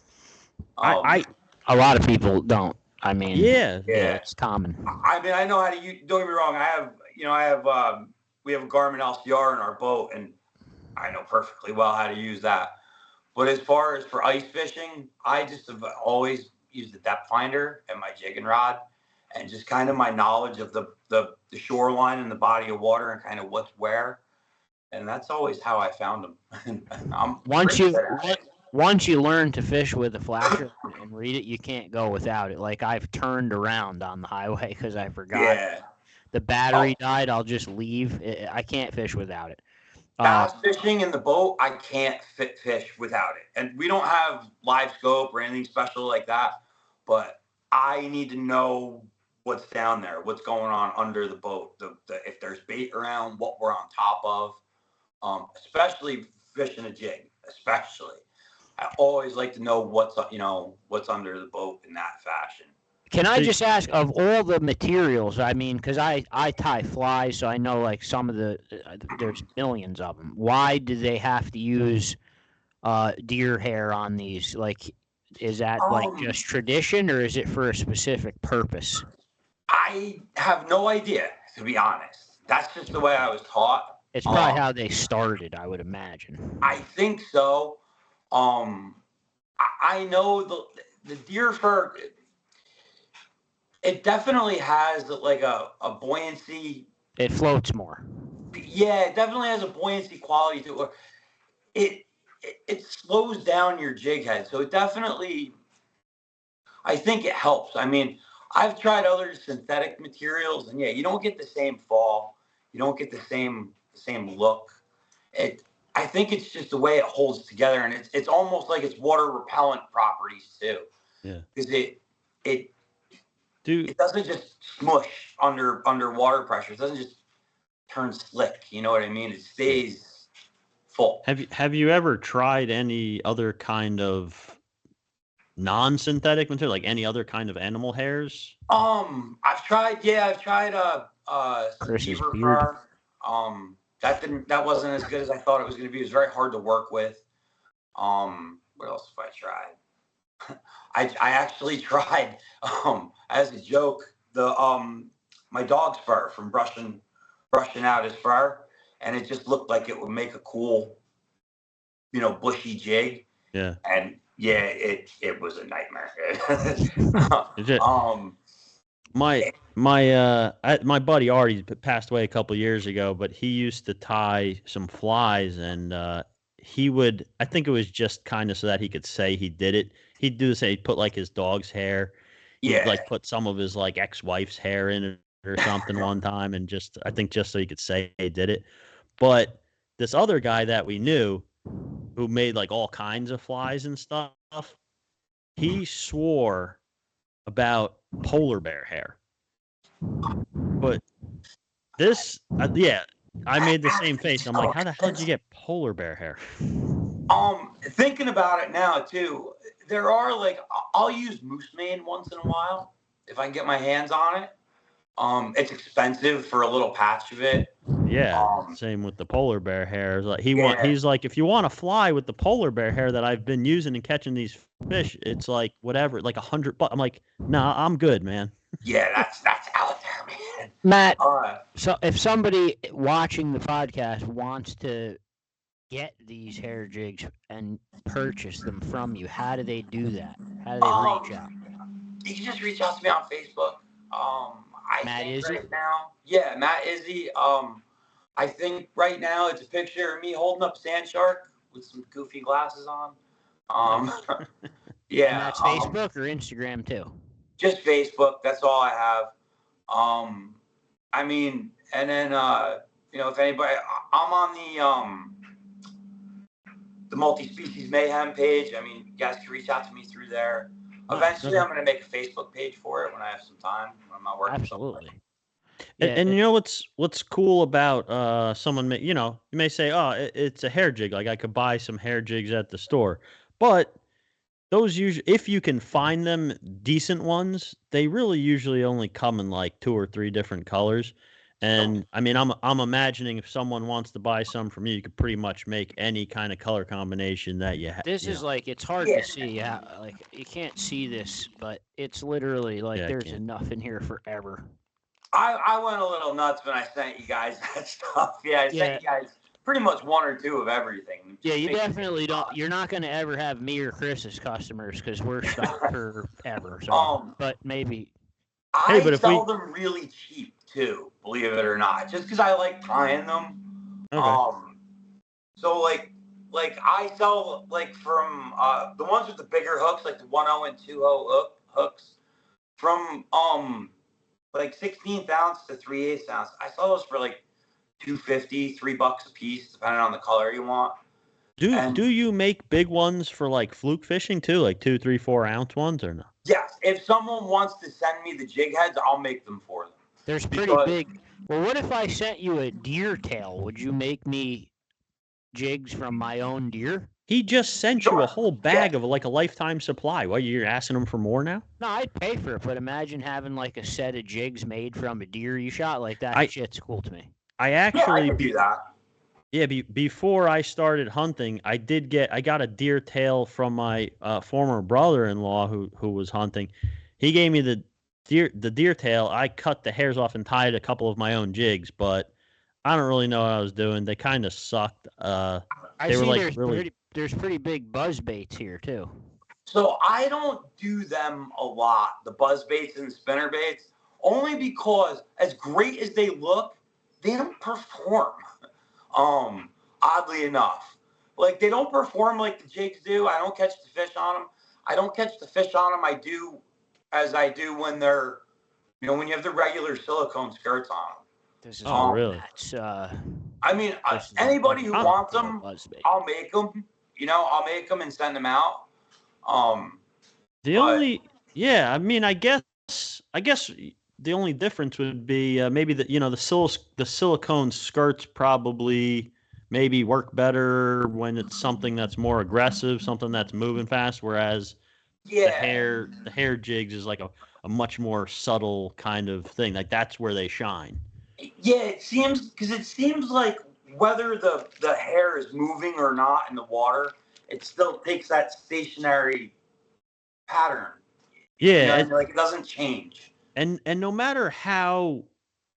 A lot of people don't. I mean, Yeah, it's common. I mean, I know how to use. Don't get me wrong. We have a Garmin LCR in our boat, and I know perfectly well how to use that. But as far as for ice fishing, I just have always used the depth finder and my jigging rod, and just kind of my knowledge of the shoreline and the body of water and kind of what's where. And that's always how I found them. Once you learn to fish with a flasher and read it, you can't go without it. Like I've turned around on the highway because I forgot. Yeah. The battery died. I'll just leave. I can't fish without it. Bass fishing in the boat, I can't fish without it. And we don't have live scope or anything special like that. But I need to know what's down there, what's going on under the boat, if there's bait around, what we're on top of, especially fishing a jig, especially. I always like to know what's under the boat in that fashion. Can I just ask, of all the materials, I mean, because I tie flies, so I know like some of there's millions of them. Why do they have to use deer hair on these? Like, is that like just tradition, or is it for a specific purpose? I have no idea, to be honest. That's just the way I was taught. It's probably how they started, I would imagine. I think so. I know the deer fur. It definitely has like a buoyancy. It floats more. Yeah, it definitely has a buoyancy quality to it. It slows down your jig head, so it definitely. I think it helps. I mean, I've tried other synthetic materials, and yeah, you don't get the same fall. You don't get the same look. I think it's just the way it holds together, and it's almost like it's water repellent properties too. Yeah. Because it doesn't just smush under water pressure. It doesn't just turn slick. You know what I mean? It stays full. Have you ever tried any other kind of non-synthetic material, like any other kind of animal hairs? I've tried Chris's beaver beard. fur. That wasn't as good as I thought it was going to be. It was very hard to work with. What else have I tried? I actually tried, as a joke, my dog's fur from brushing out his fur, and it just looked like it would make a cool, bushy jig. Yeah. And yeah, it was a nightmare. My buddy Artie passed away a couple years ago, but he used to tie some flies, and he would, I think it was just kind of so that he could say he did it. He'd do this, he'd put like his dog's hair. He'd like put some of his like ex-wife's hair in it or something one time, and I think just so he could say he did it. But this other guy that we knew who made like all kinds of flies and stuff, he swore about polar bear hair. But this, I made the same face. I'm like, how the hell did you get polar bear hair? Thinking about it now too, there are I'll use moose mane once in a while if I can get my hands on it. It's expensive for a little patch of it. Yeah, same with the polar bear hair. Like he's like, if you want to fly with the polar bear hair that I've been using and catching these fish, it's like whatever, like $100. I'm like, nah, I'm good, man. Yeah, that's out there, man. Matt, so if somebody watching the podcast wants to get these hair jigs and purchase them from you, how do they do that? How do they reach out? You can just reach out to me on Facebook. Matt Izzi? Right now, yeah, Matt Izzi. I think right now it's a picture of me holding up Sand Shark with some goofy glasses on. Yeah. And that's Facebook or Instagram too? Just Facebook. That's all I have. I mean, and then if anybody, I'm on the multi-species mayhem page. I mean, you guys can reach out to me through there. Eventually, I'm going to make a Facebook page for it when I have some time, when I'm not working. Absolutely. And you know what's cool about someone you may say, oh, it's a hair jig, like I could buy some hair jigs at the store, but those usually, if you can find them decent ones, they really usually only come in like 2 or 3 different colors. And I mean, I'm imagining if someone wants to buy some from you, you could pretty much make any kind of color combination that you have. This is like, it's hard to see. Yeah, like you can't see this, but it's literally like there's enough in here forever. I went a little nuts when I sent you guys that stuff. Yeah, I sent you guys pretty much 1 or 2 of everything. Yeah, you definitely don't. You're not going to ever have me or Chris as customers because we're stuck forever. So, but maybe. I sell them really cheap too, believe it or not, just because I like trying them. Okay. So like I sell like from the ones with the bigger hooks, like the 1.0 and 2.0 hooks, from like 16th ounce to 3/8 ounce. I sell those for like $2.50, $3 a piece, depending on the color you want. Do you make big ones for like fluke fishing too, like 2, 3, 4 ounce ones or no? Yes, if someone wants to send me the jig heads, I'll make them for them. There's pretty big. Well, what if I sent you a deer tail? Would you make me jigs from my own deer? He just sent you a whole bag of like a lifetime supply. What, you're asking him for more now? No, I'd pay for it, but imagine having like a set of jigs made from a deer you shot. Like that shit's cool to me. I actually I could do that. Yeah, before I started hunting, I got a deer tail from my former brother-in-law who was hunting. He gave me the deer tail. I cut the hairs off and tied a couple of my own jigs, but I don't really know what I was doing. They kind of sucked. I see there's pretty big buzz baits here too. So I don't do them a lot, the buzz baits and the spinner baits, only because as great as they look, they don't perform. Oddly enough, like they don't perform like the jigs do. I don't catch the fish on them. I don't catch the fish on them. I do when they're, when you have the regular silicone skirts on them. This is really? I mean, anybody who wants them, I'll make them. I'll make them and send them out. I mean, I guess the only difference would be maybe the silicone skirts probably maybe work better when it's something that's more aggressive, something that's moving fast, whereas the hair jigs is like a much more subtle kind of thing. Like that's where they shine. Yeah, it seems like whether the hair is moving or not in the water, it still takes that stationary pattern. Yeah, it doesn't change. And no matter how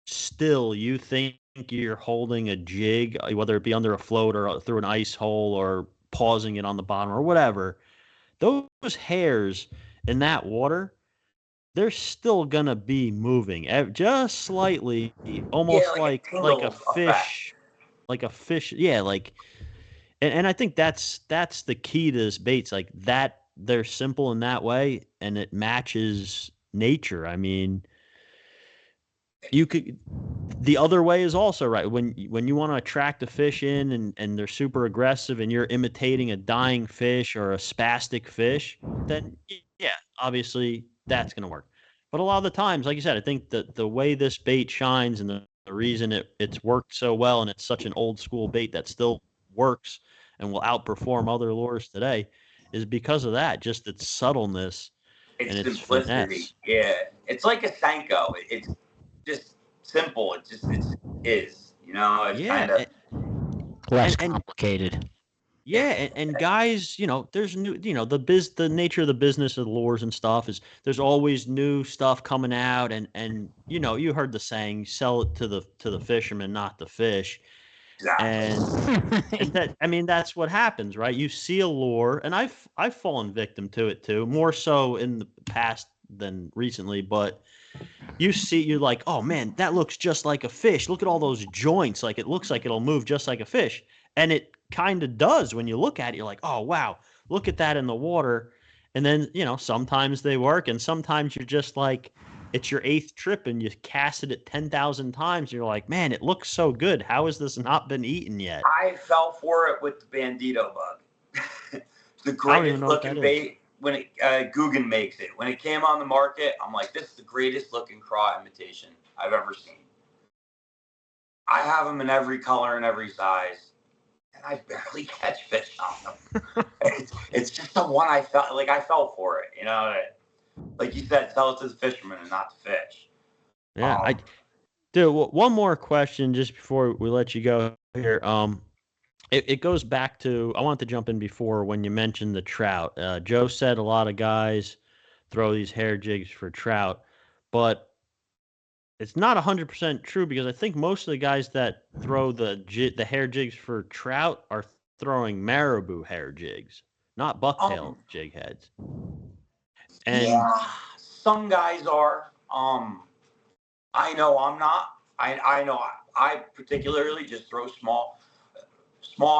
still you think you're holding a jig, whether it be under a float or through an ice hole or pausing it on the bottom or whatever, those hairs in that water, they're still gonna be moving just slightly, almost like a fish, like a fish. Yeah, like, and I think that's the key to this baits, like that they're simple in that way, and it matches nature. I mean, the other way is also right. When you want to attract a fish in and they're super aggressive and you're imitating a dying fish or a spastic fish, then yeah, obviously that's going to work. But a lot of the times, like you said, I think that the way this bait shines and the reason it's worked so well and it's such an old school bait that still works and will outperform other lures today is because of that, just its subtleness and its simplicity. finesse. Yeah, it's like a Senko. It's just simple. It is. It's kind of less complicated. Yeah, and guys, there's new, the nature of the business of the lures and stuff is there's always new stuff coming out, and you heard the saying, sell it to the fisherman, not the fish. And that, I mean, that's what happens, right? You see a lure, and I've fallen victim to it too, more so in the past than recently, but you're like, oh man, that looks just like a fish. Look at all those joints. Like it looks like it'll move just like a fish. And it kind of does when you look at it. You're like, oh wow, look at that in the water. And then, sometimes they work, and sometimes you're just like, it's your 8th trip and you cast it at 10,000 times. You're like, man, it looks so good. How has this not been eaten yet? I fell for it with the Bandito bug. The greatest looking bait. Guggen makes it. When it came on the market, I'm like, this is the greatest looking craw imitation I've ever seen. I have them in every color and every size, and I barely catch fish on them. it's just the one I fell for it, you know. Like you said, sell it to the fisherman and not the fish. Yeah, one more question just before we let you go here. It goes back to, I wanted to jump in before when you mentioned the trout. Joe said a lot of guys throw these hair jigs for trout, but it's not 100% true because I think most of the guys that throw the hair jigs for trout are throwing marabou hair jigs, not bucktail jig heads. And yeah, some guys are. I know I'm not. I know I particularly just throw small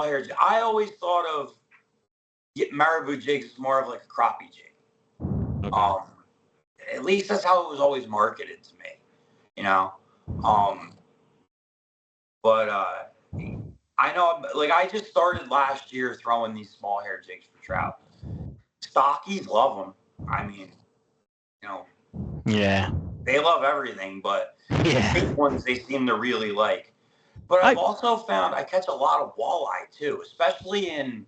hairs. I always thought of marabou jigs as more of like a crappie jig. okay. At least that's how it was always marketed to me, you know. But I know, like, I just started last year throwing these small hair jigs for trout. Stockies love them. I mean, you know, Yeah. they love everything, but Yeah. the big ones they seem to really like. But I've also found I catch a lot of walleye too, especially in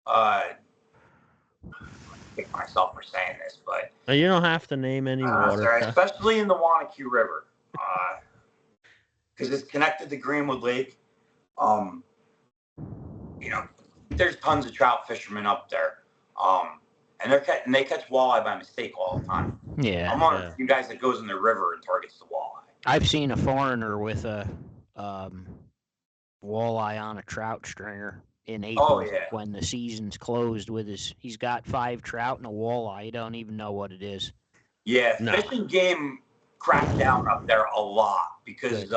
I kick myself for saying this, but you don't have to name any water. sorry, especially in the Wanakee River, because it's connected to Greenwood Lake. You know, there's tons of trout fishermen up there, and they catch walleye by mistake all the time. Yeah. I'm one of the few guys that goes in the river and targets the walleye. I've seen a foreigner with a walleye on a trout stringer in April when the season's closed with he's got 5 trout and a walleye. You don't even know what it is. Yeah, fishing game cracked down up there a lot because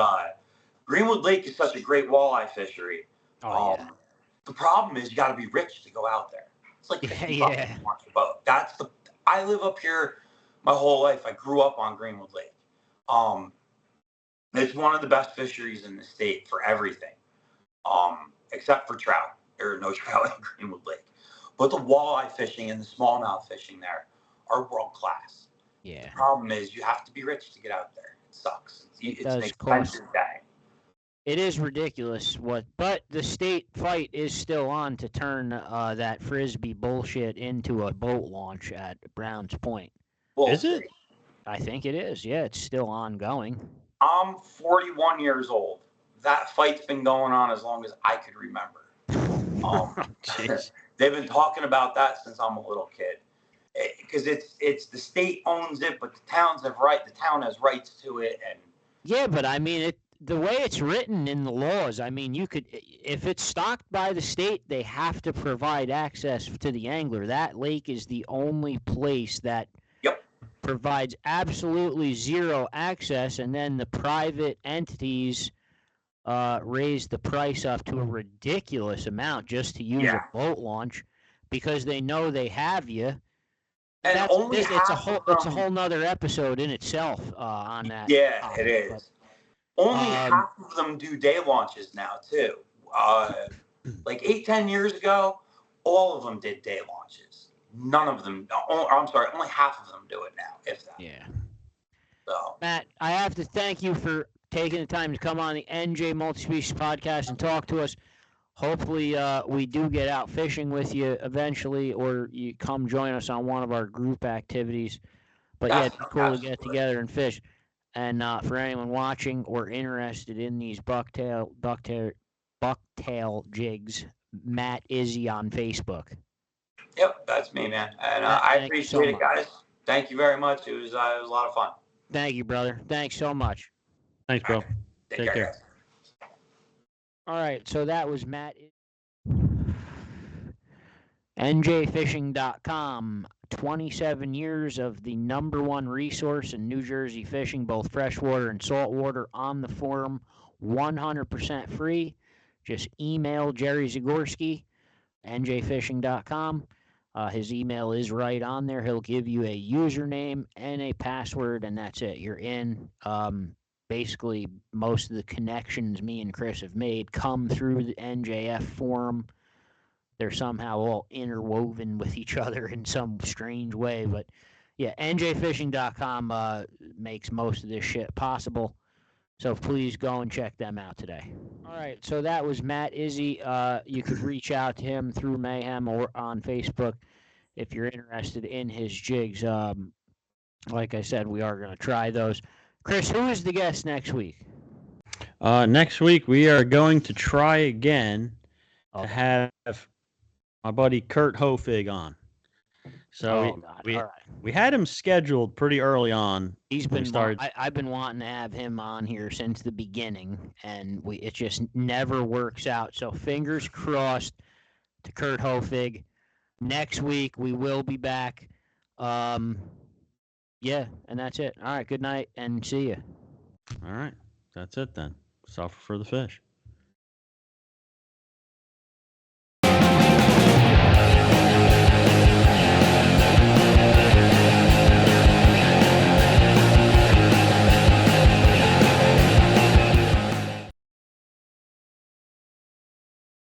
Greenwood Lake is such a great walleye fishery. The problem is you got to be rich to go out there. It's like $50 to launch a boat. I live up here my whole life. I grew up on Greenwood Lake. It's one of the best fisheries in the state for everything, except for trout. There are no trout in Greenwood Lake. But the walleye fishing and the smallmouth fishing there are world class. Yeah. The problem is you have to be rich to get out there. It sucks. It's an expensive day. It is ridiculous but the state fight is still on to turn that Frisbee bullshit into a boat launch at Browns Point. Is it? I think it is. Yeah, it's still ongoing. I'm 41 years old. That fight's been going on as long as I could remember. They've been talking about that since I'm a little kid. Because it's the state owns it, but the town has rights to it, and yeah, but I mean the way it's written in the laws, I mean, you could, if it's stocked by the state, they have to provide access to the angler. That lake is the only place that provides absolutely zero access, and then the private entities raise the price up to a ridiculous amount just to use a boat launch because they know they have you. And it's a whole nother episode in itself on that. Yeah, it is. Only half of them do day launches now too. Like 8-10 years ago, all of them did day launches. None of them. I'm sorry, only half of them do it now, if that. Yeah. So, Matt, I have to thank you for taking the time to come on the NJ Multispecies Podcast and talk to us. Hopefully, we do get out fishing with you eventually, or you come join us on one of our group activities. But yeah, it's cool to get together and fish. And for anyone watching or interested in these bucktail jigs, Matt Izzi on Facebook. Yep, that's me, man. And I appreciate it, guys. Thank you very much. It was a lot of fun. Thank you, brother. Thanks so much. Thanks, bro. Right. Take care. Guys. All right, so that was Matt. NJFishing.com. 27 years of the #1 resource in New Jersey fishing, both freshwater and saltwater, on the forum, 100% free. Just email Jerry Zagorski, NJFishing.com. His email is right on there. He'll give you a username and a password, and that's it. You're in. Basically, most of the connections me and Chris have made come through the NJF forum. they're somehow all interwoven with each other in some strange way. But yeah, njfishing.com makes most of this shit possible. So please go and check them out today. All right, so that was Matt Izzi. You could reach out to him through Mayhem or on Facebook if you're interested in his jigs. Like I said, we are going to try those. Chris, who is the guest next week? Next week, we are going to try again to have my buddy Kurt Hofig on. So we had him scheduled pretty early on. He's been I've been wanting to have him on here since the beginning, and it just never works out. So fingers crossed to Kurt Hofig. Next week we will be back. Yeah, and that's it. All right, good night and see you. All right, that's it then. Suffer for the fish.